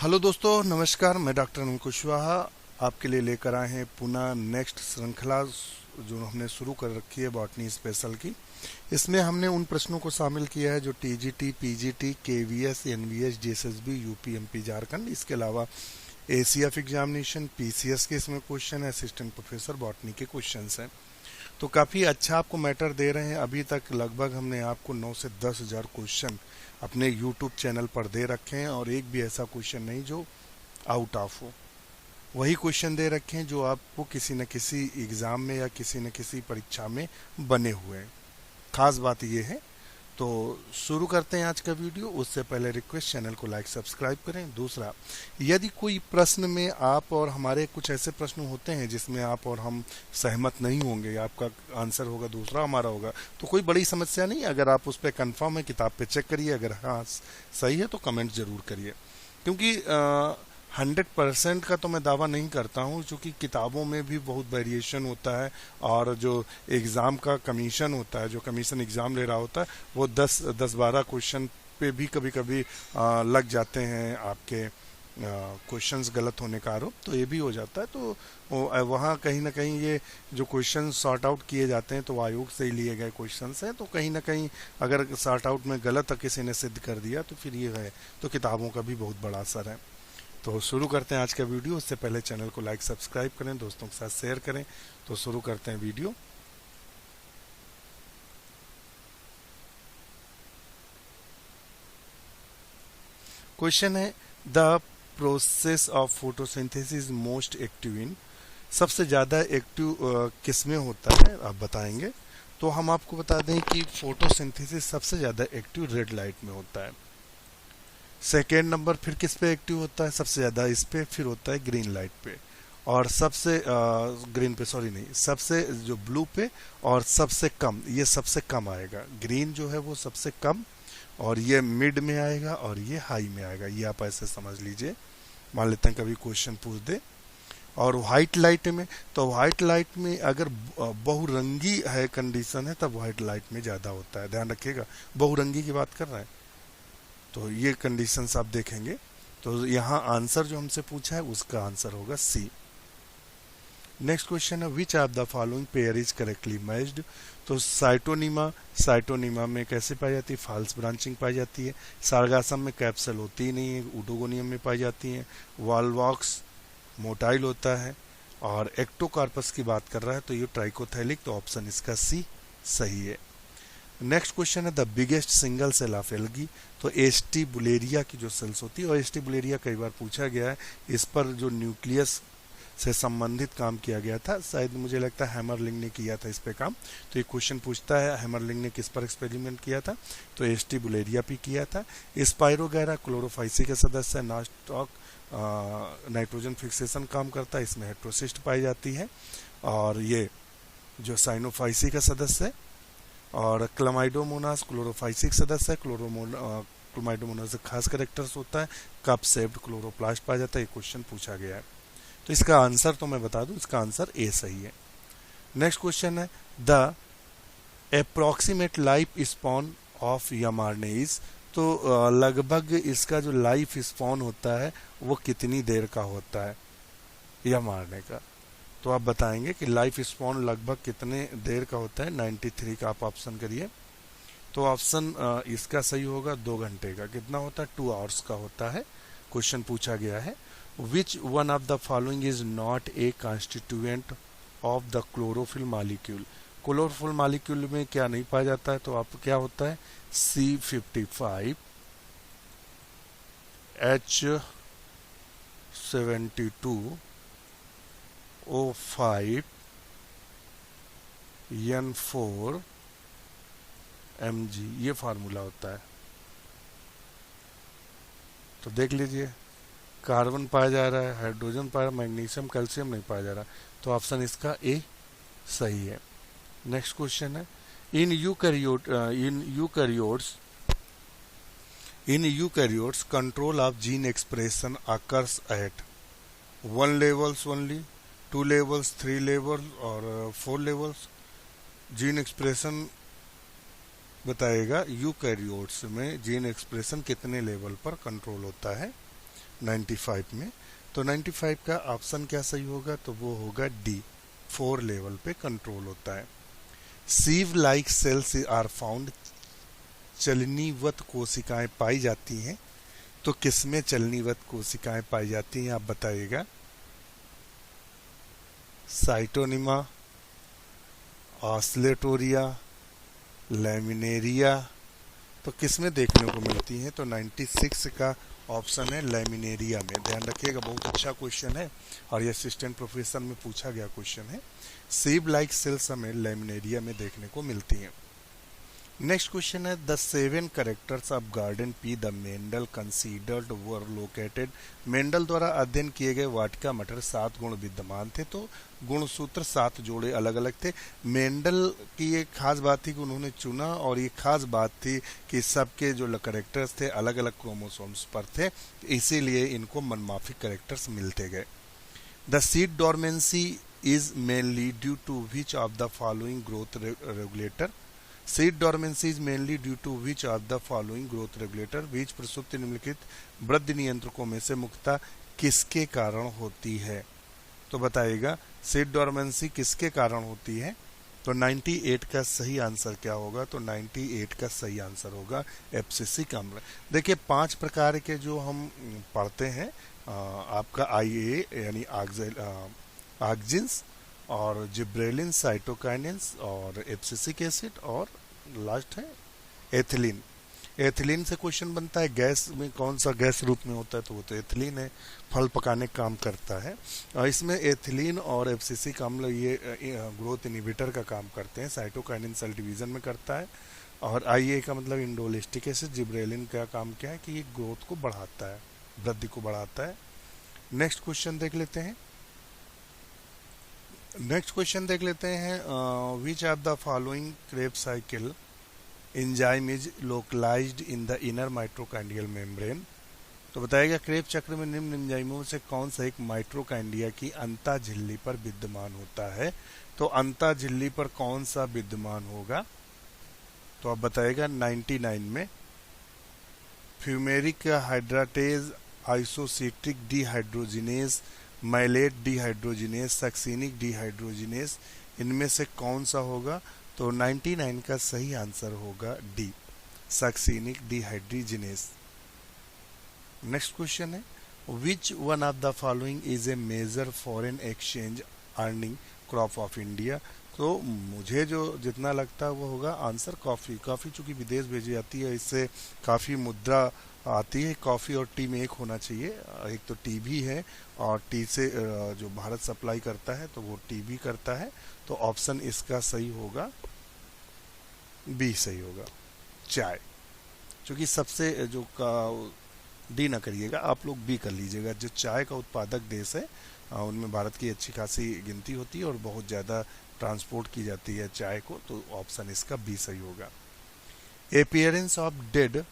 Hello दोस्तों, नमस्कार। मैं डॉक्टर अनिल कुशवाहा आपके लिए लेकर आए हैं पुनः नेक्स्ट श्रृंखला जो हमने शुरू कर रखी है बॉटनी स्पेशल की। इसमें हमने उन प्रश्नों को शामिल किया है जो TGT, PGT, KVS, NVS, JSSB, UPMP Jharkhand, इसके अलावा एसीएफ एग्जामिनेशन, पीसीएस के इसमें क्वेश्चन है, असिस्टेंट प्रोफेसर बॉटनी के क्वेश्चंस हैं। तो काफ़ी अच्छा आपको मैटर दे रहे हैं। अभी तक लगभग हमने आपको 9 से 10,000 क्वेश्चन अपने यूट्यूब चैनल पर दे रखे हैं और एक भी ऐसा क्वेश्चन नहीं जो आउट ऑफ हो। वही क्वेश्चन दे रखे हैं जो आपको किसी न किसी एग्ज़ाम में या किसी न किसी परीक्षा में बने हुए हैं। खास बात यह है। तो शुरू करते हैं आज का वीडियो। उससे पहले रिक्वेस्ट, चैनल को लाइक सब्सक्राइब करें। दूसरा, यदि कोई प्रश्न में आप और हमारे कुछ ऐसे प्रश्न होते हैं जिसमें आप और हम सहमत नहीं होंगे, आपका आंसर होगा दूसरा, हमारा होगा, तो कोई बड़ी समस्या नहीं। अगर आप उस पर कंफर्म है, किताब पे चेक करिए, अगर हाँ सही है तो कमेंट जरूर करिए। क्योंकि 100% का तो मैं दावा नहीं करता हूँ, क्योंकि किताबों में भी बहुत वेरिएशन होता है और जो एग्ज़ाम का कमीशन होता है, जो कमीशन एग्ज़ाम ले रहा होता है, वो 10-12 क्वेश्चन पे भी कभी कभी लग जाते हैं आपके क्वेश्चंस गलत होने का आरोप, तो ये भी हो जाता है। तो वहाँ कहीं ना कहीं ये जो क्वेश्चन सॉर्ट आउट किए जाते हैं तो आयोग से ही लिए गए क्वेश्चंस हैं, तो कहीं ना कहीं अगर सॉर्ट आउट में गलत किसी ने सिद्ध कर दिया तो फिर ये है, तो किताबों का भी बहुत बड़ा असर है। तो शुरू करते हैं आज का वीडियो। उससे पहले चैनल को लाइक सब्सक्राइब करें, दोस्तों के साथ शेयर करें। तो शुरू करते हैं वीडियो। क्वेश्चन है, the process of photosynthesis most active in, सबसे ज़्यादा एक्टिव किस में होता है आप बताएंगे। तो हम आपको बता दें कि फोटोसिंथेसिस सबसे ज़्यादा एक्टिव रेड लाइट में होता है। सेकेंड नंबर फिर किस पे एक्टिव होता है सबसे ज़्यादा, इस पे फिर होता है ग्रीन लाइट पे, और सबसे ग्रीन पे सॉरी नहीं, सबसे जो ब्लू पे, और सबसे कम, ये सबसे कम आएगा। ग्रीन जो है वो सबसे कम, और ये मिड में आएगा, और ये हाई में आएगा। ये आप ऐसे समझ लीजिए। मान लेते हैं कभी क्वेश्चन पूछ दे। और व्हाइट लाइट में, तो व्हाइट लाइट में अगर बहुरंगी है कंडीशन है तब व्हाइट लाइट में ज़्यादा होता है। ध्यान रखिएगा, बहुरंगी की बात कर रहे हैं तो ये कंडीशंस आप देखेंगे। तो यहाँ आंसर जो हमसे पूछा है उसका आंसर होगा सी। नेक्स्ट क्वेश्चन है, which of the following pair is correctly matched. तो साइटोनिमा में कैसे पाई जाती है, फॉल्स ब्रांचिंग पाई जाती है। सारगासम में कैप्सल होती ही नहीं है, उडोगोनियम में पाई जाती है। वॉल्वॉक्स मोटाइल होता है। और एक्टोकार्पस की बात कर रहा है तो ये ट्राइकोथैलिक, तो ऑप्शन इसका सी सही है। नेक्स्ट क्वेश्चन है, the biggest single cell of algae. तो एस्टी बुलेरिया की जो सेल्स होती है, और एस्टी बुलेरिया कई बार पूछा गया है, इस पर जो न्यूक्लियस से संबंधित काम किया गया था, शायद मुझे लगता है हैमरलिंग ने किया था इस पे काम। तो ये क्वेश्चन पूछता है हैमरलिंग ने किस पर एक्सपेरिमेंट किया था, तो एस्टी बुलेरिया पे किया था। स्पाइरोगैरा क्लोरोफाइसी के सदस्य है। नास्टॉक नाइट्रोजन फिक्सेशन काम करता है, इसमें हेट्रोसिस्ट पाई जाती है। और ये जो साइनोफाइसी का सदस्य है। और क्लमाइडोमोनास क्लोरोफाइसिक सदस्य है। क्लोमाइडोमोनास से खास करेक्टर्स होता है। कप शेप्ड क्लोरोप्लास्ट पाया जाता है। ये क्वेश्चन पूछा गया है, तो इसका आंसर तो मैं बता दूं, इसका आंसर ए सही है। नेक्स्ट क्वेश्चन है, the approximate life span of यमार्नेज। तो लगभग इसका जो लाइफ स्पॉन होता है वो कितनी देर का होता है यमार्ने का। तो आप बताएंगे कि लाइफ स्पॉन लगभग कितने देर का होता है। 93 का आप ऑप्शन करिए। तो ऑप्शन इसका सही होगा 2 घंटे का। कितना होता है, 2 आवर्स का होता है। क्वेश्चन पूछा गया है, which one of the following is not a constituent of the chlorophyll molecule. Chlorophyll molecule में क्या नहीं पाया जाता है, तो आप क्या होता है, C55, H72, O5, N4, Mg, ये फार्मूला होता है। तो देख लीजिए, कार्बन पाया जा रहा है, हाइड्रोजन पाया, मैग्नीशियम कैल्शियम नहीं पाया जा रहा, तो ऑप्शन इसका ए सही है। नेक्स्ट क्वेश्चन है, in eukaryotes control of gene expression occurs at 1 levels only, 2 levels, 3 levels और 4 levels। जीन एक्सप्रेशन बताएगा यूकैरियोट्स में जीन एक्सप्रेशन कितने लेवल पर कंट्रोल होता है। 95 में। तो 95 का ऑप्शन क्या सही होगा, तो वो होगा डी, 4 लेवल पे कंट्रोल होता है। सीव लाइक सेल्स आर फाउंड, चलनीवत कोशिकाएं पाई जाती हैं, तो किसमें चलनीवत कोशिकाएं पाई जाती हैं आप बताइएगा। साइटोनिमा, ऑस्लेटोरिया, लैमिनेरिया, तो किसमें देखने को मिलती हैं, तो 96 का ऑप्शन है लैमिनेरिया में। ध्यान रखिएगा, बहुत अच्छा क्वेश्चन है और ये असिस्टेंट प्रोफेसर में पूछा गया क्वेश्चन है। सीव लाइक सेल्स हमें लैमिनेरिया में देखने को मिलती हैं। नेक्स्ट क्वेश्चन है the 7 characters of garden pea the Mendel considered were located. Mendel द्वारा अध्ययन किए गए वाटिका मटर 7 गुण विद्यमान थे, तो गुणसूत्र 7 जोड़े अलग अलग थे। मेंडल की एक खास बात थी कि उन्होंने चुना, और ये खास बात थी कि सबके जो कैरेक्टर्स थे अलग अलग क्रोमोसोम्स पर थे, इसीलिए इनको मनमाफिक कैरेक्टर्स मिलते गए। The seed dormancy is mainly due to which of the following growth regulator. Seed dormancy is mainly due to which of the following growth regulator. बीज प्रसुप्ति निम्नलिखित वृद्धि नियंत्रकों में से मुख्यतः किसके कारण होती है, तो बताइएगा सीड डोरमेंसी किसके कारण होती है। तो 98 का सही आंसर क्या होगा, तो 98 का सही आंसर होगा एब्सिसिक अम्ल। देखिए 5 प्रकार के जो हम पढ़ते हैं, आपका IA यानी ऑक्जिन्स और जिब्रेलिन, साइटोकाइनिन्स और एब्सिसिक एसिड, और लास्ट है एथिलीन। एथिलीन से क्वेश्चन बनता है गैस में कौन सा गैस रूप में होता है, तो वो तो एथिलीन है, फल पकाने का काम करता है। और इसमें एथिलीन और एब्सिसिक अम्ल ये ग्रोथ इनहिबिटर का काम करते हैं। साइटोकाइनिन सेल डिवीजन में करता है, और IA का मतलब इंडोलिस्टिक एसिड। जिब्रेलिन का काम क्या है कि ये ग्रोथ को बढ़ाता है, वृद्धि को बढ़ाता है। नेक्स्ट क्वेश्चन देख लेते हैं। Which of the following Krebs cycle enzyme is localized in the inner mitochondrial membrane. तो बताएगा क्रेब चक्र में निम्न एंजाइमों से कौन सा एक माइट्रोकाइंडिया की अंतः झिल्ली पर विद्यमान होता है, तो अंतः झिल्ली पर कौन सा विद्यमान होगा, तो आप बताएगा 99 में fumaric hydratase, isocitric dehydrogenase, malate dehydrogenase, succinic dehydrogenase, इनमें से कौन सा होगा, तो 99 का सही आंसर होगा D, succinic dehydrogenase. Next question है which one of the following is a major foreign exchange earning crop of India. तो मुझे जो जितना लगता है वो होगा आंसर कॉफ़ी। कॉफ़ी चूँकि विदेश भेजी जाती है, इससे काफ़ी मुद्रा आती है। कॉफ़ी और टी में एक होना चाहिए, एक तो टी भी है, और टी से जो भारत सप्लाई करता है तो वो टी भी करता है। तो ऑप्शन इसका सही होगा बी सही होगा, चाय। क्योंकि सबसे जो का डी ना करिएगा, आप लोग बी कर लीजिएगा। जो चाय का उत्पादक देश है उनमें भारत की अच्छी खासी गिनती होती है और बहुत ज़्यादा ट्रांसपोर्ट की जाती है चाय को, तो ऑप्शन इसका बी सही होगा। Appearance of dead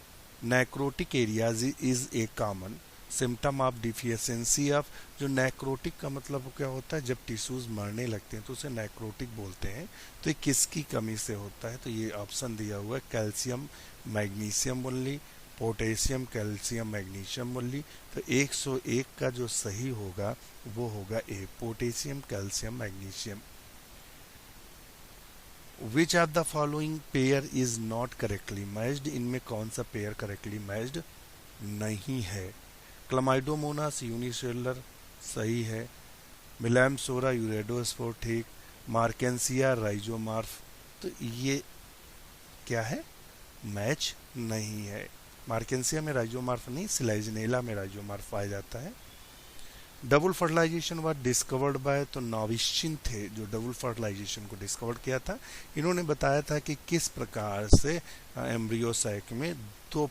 necrotic areas is a common symptom of deficiency of. जो नेक्रोटिक का मतलब क्या होता है, जब टिश्यूज मरने लगते हैं तो उसे नेक्रोटिक बोलते हैं। तो ये किसकी कमी से होता है, तो ये ऑप्शन दिया हुआ है calcium magnesium only, potassium calcium magnesium only. तो 101 का जो सही होगा वो होगा A, potassium calcium magnesium. Which of the following pair is not correctly matched. इनमें कौन सा पेयर करेक्टली मैच्ड नहीं है। क्लमाइडोमोनास यूनिसेलुलर सही है, मिलैमसोरा यूरेडोस्पोर ठीक, मार्केंसिया राइजोमार्फ, तो ये क्या है, मैच नहीं है। मार्केंसिया में राइजोमार्फ नहीं, सिलाइजनेला में राइजोमार्फ पाया जाता है। Double fertilization was discovered by, तो नॉविश्चिन थे जो डबल फर्टिलाइजेशन को डिस्कवर किया था। इन्होंने बताया था कि किस प्रकार से एम्ब्रियो सैक में दो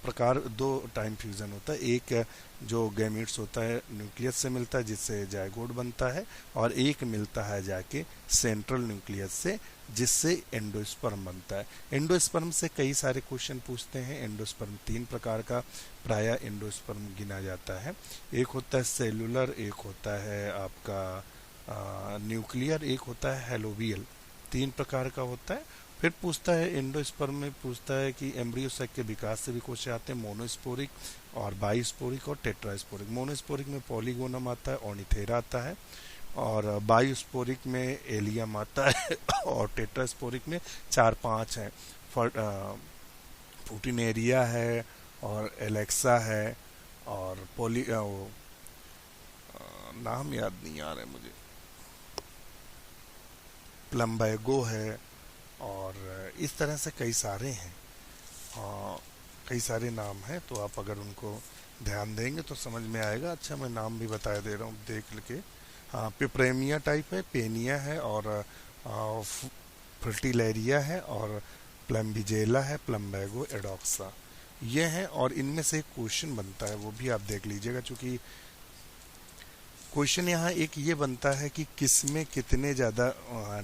टाइम फ्यूजन होता है। एक जो गैमेट्स होता है न्यूक्लियस से मिलता है जिससे जायगोट बनता है, और एक मिलता है जाके सेंट्रल न्यूक्लियस से जिससे एंडोस्पर्म बनता है। एंडोस्पर्म से कई सारे क्वेश्चन पूछते हैं। एंडोस्पर्म 3 प्रकार का प्राय एंडोस्पर्म गिना जाता है। एक होता है सेलुलर, एक होता है आपका न्यूक्लियर, एक होता है हेलोवियल। 3 प्रकार का होता है। फिर पूछता है एंडोस्पर्म में, पूछता है कि एम्ब्रियो सैक के विकास से भी क्वेश्चन आते हैं, मोनोस्पोरिक और बाइस्पोरिक और टेट्रास्पोरिक। मोनोस्पोरिक में पॉलीगोनम आता है, ऑर्निथेरा आता है, और बायोस्पोरिक में एलियम आता है और टेट्रास्पोरिक में 4-5 हैं, फुटिनेरिया है और एलेक्सा है और नाम याद नहीं आ रहा है मुझे, प्लम्बैगो है, और इस तरह से कई सारे हैं, कई सारे नाम हैं। तो आप अगर उनको ध्यान देंगे तो समझ में आएगा। अच्छा, मैं नाम भी बता दे रहा हूँ देख के। हाँ, पिप्रेमिया टाइप है, पेनिया है, और फ्रटिलेरिया है, और प्लम्बिजेला है, प्लम्बैगो, एडोक्सा, ये हैं। और इनमें से एक क्वेश्चन बनता है, वो भी आप देख लीजिएगा, चूंकि क्वेश्चन यहाँ एक ये बनता है कि किसमें कितने ज़्यादा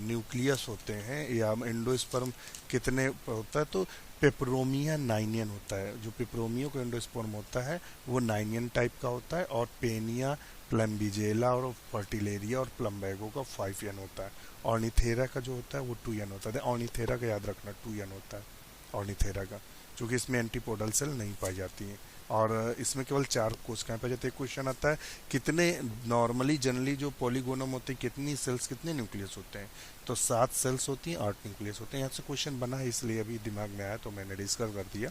न्यूक्लियस होते हैं या एंडोस्पर्म कितने होता है। तो पेपरोमिया नाइनियन होता है, जो पेपरोमियो का एंडोस्पर्म होता है वो नाइनियन टाइप का होता है, और पेनिया, प्लम्बिजेला और फर्टिलेरिया और प्लम्बैगो का 5n होता है। ऑर्निथेरा का जो होता है वो 2n होता है। ऑर्निथेरा का याद रखना 2n होता है ऑर्निथेरा का, क्योंकि इसमें एंटीपोडल सेल नहीं पाई जाती हैं, और इसमें केवल 4 कोशिकाएं पाई जाती है। क्वेश्चन आता है कितने नॉर्मली जनरली जो पॉलीगोनम होते हैं कितनी सेल्स, कितने न्यूक्लियस होते हैं, तो 7 सेल्स होती हैं, 8 न्यूक्लियस होते हैं। यहाँ से क्वेश्चन बना है इसलिए अभी दिमाग में आया तो मैंने डिस्कस कर दिया।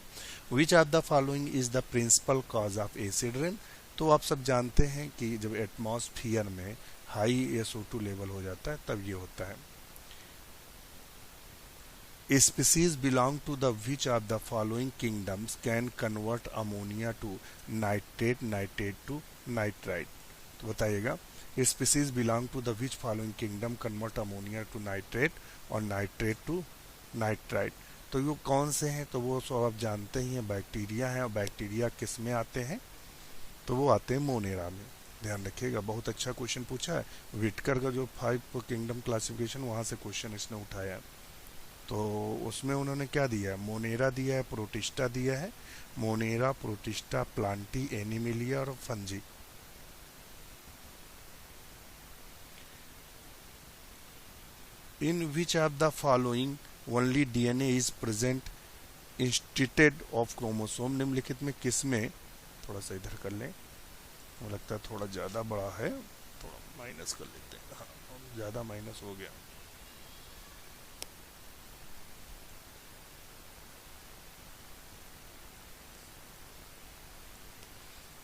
Which are the following is the principal cause of acid rain. तो आप सब जानते हैं कि जब एटमॉस्फियर में हाई SO2 लेवल हो जाता है तब ये होता है। Species belong to the which of the following kingdoms can convert ammonia to nitrate, nitrate to nitrite। तो बताइएगा, species belong to the which following kingdom convert ammonia to nitrate और nitrate to nitrite। तो ये कौन से हैं, तो वो सब आप जानते ही हैं, बैक्टीरिया हैं। और बैक्टीरिया किस में आते हैं, तो वो आते हैं मोनेरा में। ध्यान रखिएगा, बहुत अच्छा क्वेश्चन पूछा है। विटकर का जो 5 किंगडम क्लासिफिकेशन, वहाँ से क्वेश्चन इसने उठाया है। तो उसमें उन्होंने क्या दिया है, मोनेरा दिया है, प्रोटिस्टा दिया है, मोनेरा, प्रोटिस्टा, प्लांटी, एनिमिलिया और fungi. In which of the following only DNA is present instead of chromosome. निम्नलिखित में किसमें, थोड़ा सा इधर कर लें, मुझे लगता है थोड़ा ज़्यादा बड़ा है, थोड़ा माइनस कर लेते हैं। हाँ, ज़्यादा माइनस हो गया।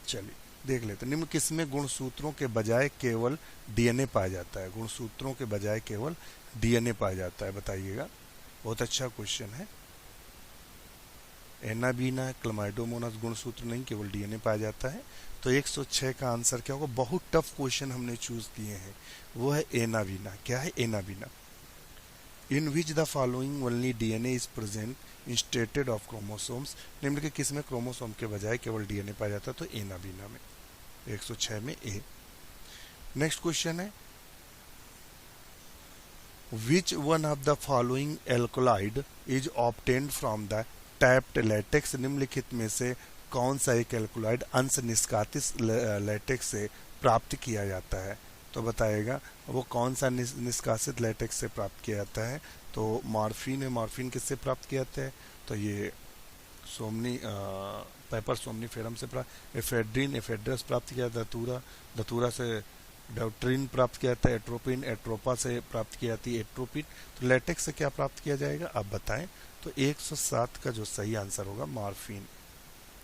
चलिए देख लेते हैं। निम्न किसमें गुणसूत्रों के बजाय केवल DNA पाया जाता है। गुणसूत्रों के बजाय केवल DNA पाया जाता है, बताइएगा। बहुत अच्छा क्वेश्चन है। एनाबीना, क्लमाइडोमोनास गुणसूत्र नहीं, केवल DNA पाया जाता है। तो 106 का आंसर क्या होगा। बहुत टफ क्वेश्चन हमने चूज किए हैं, वो है एनाबीना। क्या है Anabaena. In which the following only DNA is present instead of chromosomes. निम्न के किस में क्रोमोसोम के बजाय केवल DNA पाया जाता है, तो एनाबीना में। 106 में ए। नेक्स्ट क्वेश्चन है, which one of the following alkaloid is obtained from the tapped latex. निम्नलिखित में से कौन सा एक एल्कोलाइड अंश निष्कासित लेटेक्स से प्राप्त किया जाता है, तो बताएगा वो कौन सा निष्कासित लेटेक्स से प्राप्त किया जाता है। तो मॉर्फिन है। मॉर्फिन किससे प्राप्त किया जाता है, तो ये पेपर सोमनीफेरम से प्राप्त। एफेड्रिन, एफेड्रस प्राप्त किया, धतूरा, धतूरा से डाउट्रिन प्राप्त किया जाता है। एट्रोपिन, एट्रोपा से प्राप्त की जाती है एट्रोपिन। तो लेटेक्स से क्या प्राप्त किया जाएगा, आप बताएं। तो 107 का जो सही आंसर होगा मॉर्फिन,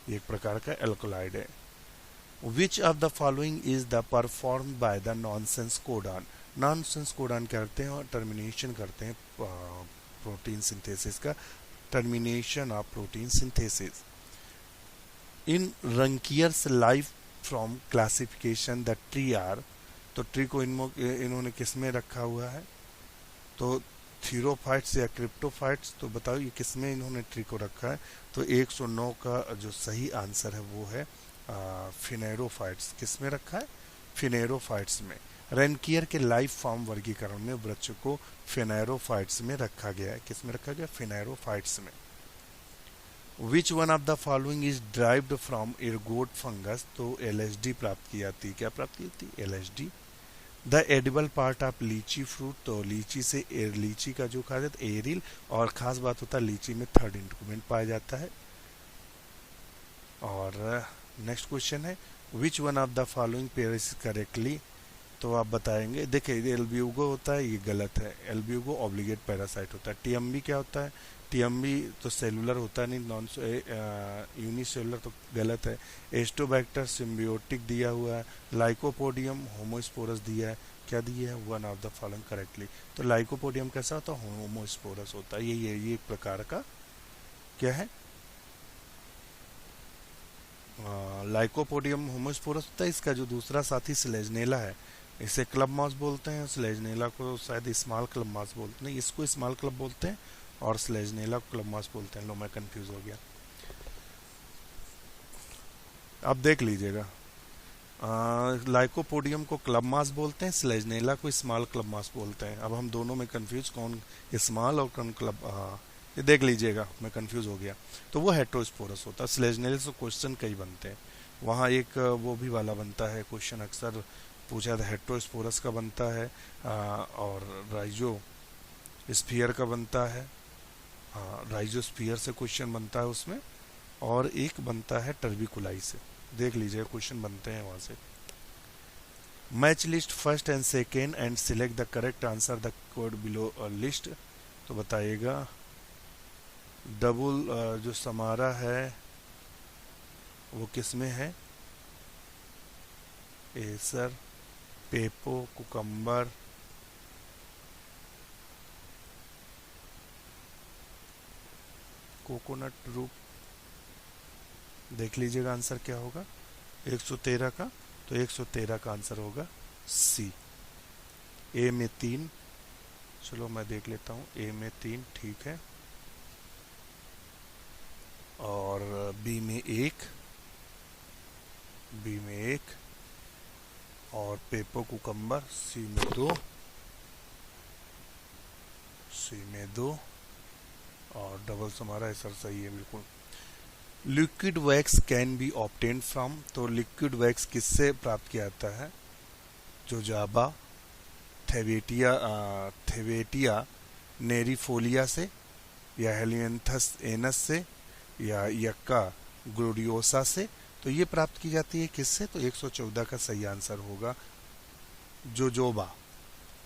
एक प्रकार का एल्कोलाइड है। Which of the following is the perform by the nonsense codon. Nonsense codon करते हैं और टर्मिनेशन करते हैं प्रोटीन सिंथेसिस का, termination of protein synthesis. In रंकियर्स life from classification the tree are. तो ट्री को इन्होंने किस में रखा हुआ है, तो थीरोफाइट्स या क्रिप्टोफाइट्स। तो बताओ ये किस में इन्होंने ट्री को रखा है, तो 109 का जो सही आंसर है वो है फिनेरोफाइट्स। किस में रखा है, फिनेरोफाइट्स में। रेनकियर के लाइफ फॉर्म वर्गीकरण में वृक्ष को फिनेरोफाइट्स में रखा गया है। किस में रखा गया, फिनेरोफाइट्स में। Which one of the following is derived from ergot fungus. तो LSD प्राप्त की जाती है। क्या प्राप्त की जाती है, LSD। The edible part of लीची फ्रूट, तो लीची से लीची का जो खाया जाता है एरिल, और खास बात होता है लीची में थर्ड इंटीग्यूमेंट पाया जाता है। और नेक्स्ट क्वेश्चन है which one of the following pair is correctly, तो आप बताएंगे। देखिए एल्ब्यूगो होता है, ये गलत है, एल्ब्यूगो ऑब्लिगेट पैरासाइट होता है। टीएमबी क्या होता है, टीएमबी तो सेलुलर होता नहीं, नॉन यूनिसेलुलर, तो गलत है। एस्टोबैक्टर सिम्बियोटिक दिया हुआ है। लाइकोपोडियम होमोस्पोरस दिया है, क्या दिया है, one of the following correctly. तो लाइकोपोडियम कैसा होता है, होमोस्पोरस होता है। ये एक प्रकार का क्या है, लाइकोपोडियम होमोस्पोरस होता है। इसका जो दूसरा साथी स्लेजनेला है, इसे क्लब माउस बोलते हैं, स्लेजनेला को शायद स्मॉल क्लब माउस बोलते हैं, इसको स्मॉल क्लब बोलते हैं और स्लेजनेला को क्लब माउस बोलते हैं। लो मैं कंफ्यूज हो गया, आप देख लीजिएगा। लाइकोपोडियम को क्लब मास बोलते हैं, स्लेजनेला को स्मॉल क्लब मास बोलते हैं। अब हम दोनों में कंफ्यूज, कौन स्मॉल और कौन क्लब, ये देख लीजिएगा, मैं कंफ्यूज हो गया। तो वो हेट्रोस्पोरस होता है। स्लेजनेला से क्वेश्चन कई बनते हैं, वहाँ एक वो भी वाला बनता है क्वेश्चन, अक्सर पूछा था, हेट्रोस्पोरस का बनता है, और राइजो स्फीयर का बनता है। राइजो स्फीयर से क्वेश्चन बनता है उसमें, और एक बनता है टर्बिकुलाई से। देख लीजिए क्वेश्चन बनते हैं वहां से। Match list first and second and select the correct answer the code below list, तो बताइएगा। डबल जो समारा है वो किस में है, एसर, पेपो, कुकम्बर, कोकोनट रूप। देख लीजिएगा आंसर क्या होगा 113 का, तो 113 का आंसर होगा सी। ए में 3, चलो मैं देख लेता हूँ, ए में 3 ठीक है, और बी में 1, बी में 1, और पेपो कुकम्बर सी में 2, सी में 2, और डबल हमारा सर सही है बिल्कुल। Liquid wax can be obtain from, तो लिक्विड वैक्स किससे प्राप्त किया जाता है, जोजाबा, थेवेटिया नेरीफोलिया से, या हेलियंथस एनस से, या यक्का ग्लोडियोसा से। तो ये प्राप्त की जाती है किससे, तो 114 का सही आंसर होगा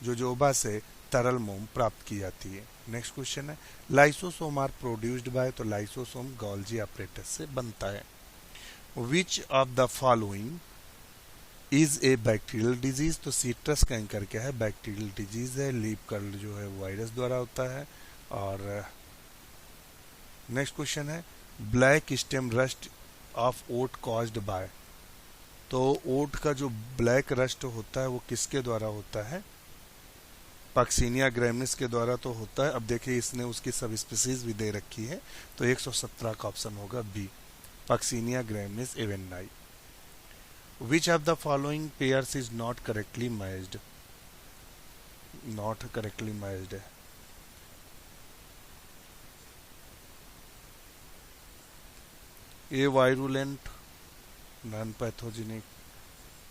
जोजोबा से तरल मोम प्राप्त की जाती है। नेक्स्ट क्वेश्चन है लाइसोसोम आर प्रोड्यूस्ड बाय, तो लाइसोसोम गोल्जी अपरेटस से बनता है। Which of the following is a bacterial disease, तो सीट्रस कैंकर क्या है, बैक्टीरियल डिजीज है। लीफ कर्ल जो है वायरस द्वारा होता है। और नेक्स्ट क्वेश्चन है black stem rust of oat caused by, तो ओट का जो ब्लैक रस्ट होता है वो किसके द्वारा होता है, पक्सीनिया ग्रैमिनिस के द्वारा तो होता है। अब देखिए इसने उसकी सब स्पीसीज भी दे रखी है, तो 117 का ऑप्शन होगा B, Puccinia graminis avenae. Which of the following pairs is not correctly matched, not correctly matched है। Avirulent, non pathogenic,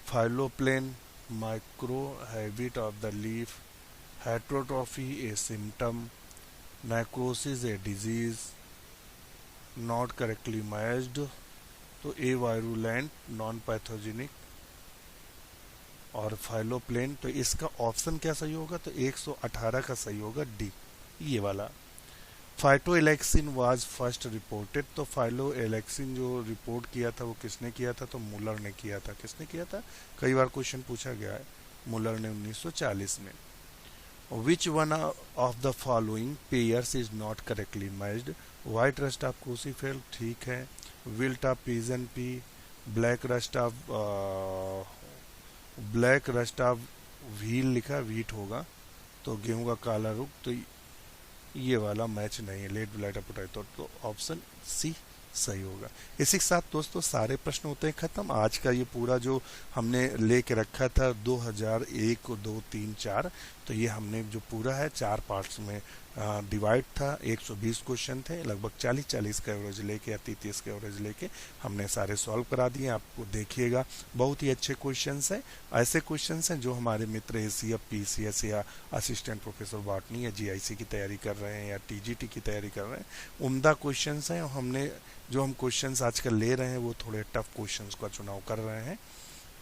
phylloplane, micro habit of the leaf, heterotrophy a symptom, necrosis a disease, not correctly matched, तो avirulent, non pathogenic और फाइलोप्लेन। तो इसका option क्या सही होगा, तो 118 का सही होगा डी, ये वाला। फाइटोएलेक्सिन वाज फर्स्ट रिपोर्टेड, तो फाइटोएलेक्सिन जो रिपोर्ट किया था वो किसने किया था, तो मुलर ने किया था। किसने किया था, कई बार क्वेश्चन पूछा गया है, मुलर ने 1940 में। Which one of the following pairs is not correctly matched, white rust of crucifer ठीक है, wilt of pigeon pea, black rust of wheel लिखा, वीट होगा, तो गेहूं का काला रुख, तो ये वाला मैच नहीं है, लेट ब्लाइट पोटैटो, तो ऑप्शन सी सही होगा। इसी के साथ दोस्तों सारे प्रश्न होते हैं खत्म। आज का ये पूरा जो हमने लेके रखा था 2001, 2, 3, 4, तो ये हमने जो पूरा है 4 पार्ट्स में डिवाइड था। 120 क्वेश्चन थे, लगभग 40-40 का एवरेज लेके या 30 का एवरेज लेके हमने सारे सॉल्व करा दिए। आपको देखिएगा बहुत ही अच्छे क्वेश्चंस हैं। ऐसे क्वेश्चंस हैं जो हमारे मित्र एसीएफ, पीसीएस या असिस्टेंट प्रोफेसर बॉटनी या जीआईसी की तैयारी कर रहे हैं या टीजीटी की तैयारी कर रहे हैं, उम्दा क्वेश्चंस हैं। हमने जो हम क्वेश्चंस आजकल ले रहे हैं वो थोड़े टफ क्वेश्चंस का चुनाव कर रहे हैं।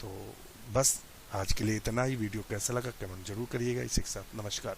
तो बस आज के लिए इतना ही। वीडियो कैसा लगा कमेंट जरूर करिएगा। इसी के साथ नमस्कार।